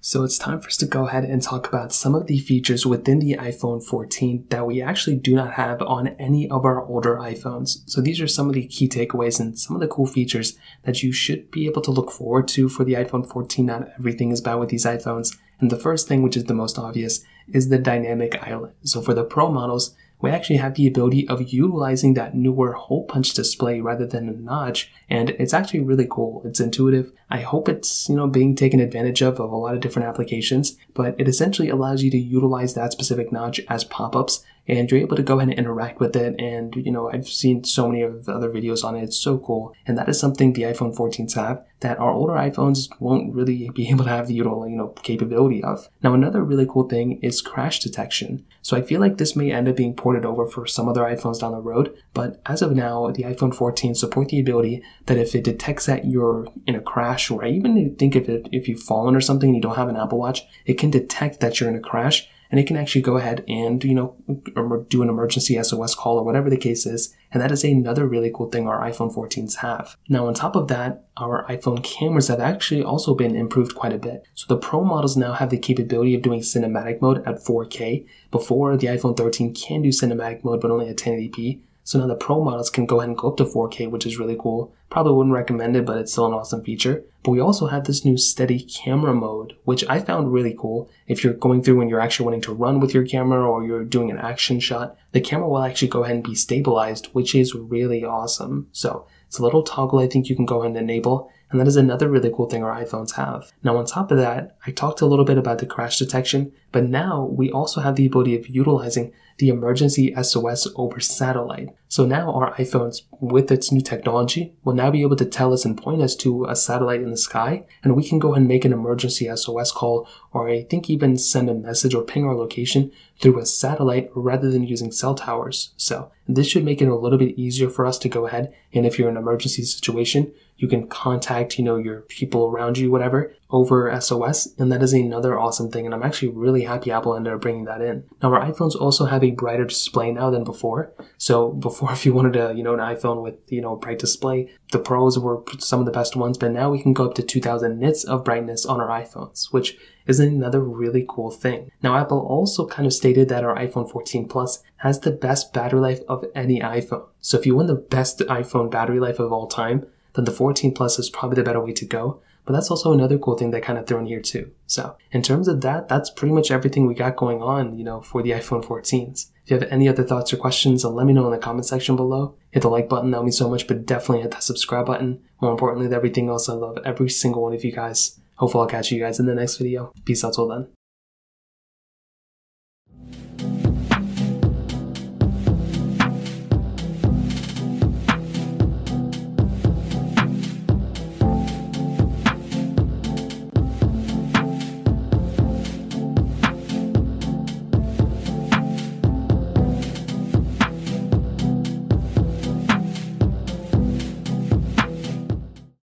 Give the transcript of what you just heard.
So it's time for us to go ahead and talk about some of the features within the iPhone 14 that we actually do not have on any of our older iPhones. So these are some of the key takeaways and some of the cool features that you should be able to look forward to for the iPhone 14. Not everything is bad with these iPhones. And the first thing, which is the most obvious, is the dynamic island. So for the Pro models, we actually have the ability of utilizing that newer hole punch display rather than a notch, and it's actually really cool. It's intuitive. I hope it's, being taken advantage of a lot of different applications, but it essentially allows you to utilize that specific notch as pop-ups, and you're able to go ahead and interact with it. And, I've seen so many of the other videos on it. It's so cool. And that is something the iPhone 14s have that our older iPhones won't really be able to have the, capability of. Now, another really cool thing is crash detection. So I feel like this may end up being ported over for some other iPhones down the road, but as of now, the iPhone 14 support the ability that if it detects that you're in a crash, or I even think if you've fallen or something and you don't have an Apple Watch, it can detect that you're in a crash. And it can actually go ahead and, do an emergency SOS call or whatever the case is. And that is another really cool thing our iPhone 14s have. Now, on top of that, our iPhone cameras have actually also been improved quite a bit. So the Pro models now have the capability of doing cinematic mode at 4K. Before, the iPhone 13 can do cinematic mode, but only at 1080p. So now the Pro models can go ahead and go up to 4K, which is really cool. Probably wouldn't recommend it, but it's still an awesome feature. But we also have this new steady camera mode, which I found really cool. If you're going through and you're actually wanting to run with your camera or you're doing an action shot, the camera will actually go ahead and be stabilized, which is really awesome. So it's a little toggle I think you can go ahead and enable. And that is another really cool thing our iPhones have. Now, on top of that, I talked a little bit about the crash detection, but now we also have the ability of utilizing the emergency SOS over satellite. So now our iPhones, with its new technology, will now be able to tell us and point us to a satellite in the sky, and we can go ahead and make an emergency SOS call, or I think even send a message or ping our location through a satellite rather than using cell towers. So this should make it a little bit easier for us to go ahead, and if you're in an emergency situation, you can contact, your people around you, whatever, over SOS, and that is another awesome thing, and I'm actually really happy Apple ended up bringing that in. Now, our iPhones also have a brighter display now than before. So before, if you wanted an iPhone with, bright display, the Pros were some of the best ones, but now we can go up to 2000 nits of brightness on our iPhones, which is another really cool thing. Now, Apple also kind of stated that our iPhone 14 Plus has the best battery life of any iPhone. So if you want the best iPhone battery life of all time, then the 14 Plus is probably the better way to go. But that's also another cool thing that kind of throw in here too. So in terms of that, that's pretty much everything we got going on, for the iPhone 14s. If you have any other thoughts or questions, let me know in the comment section below. Hit the like button, that would mean so much, but definitely hit that subscribe button. More importantly than everything else, I love every single one of you guys. Hopefully I'll catch you guys in the next video. Peace out till then.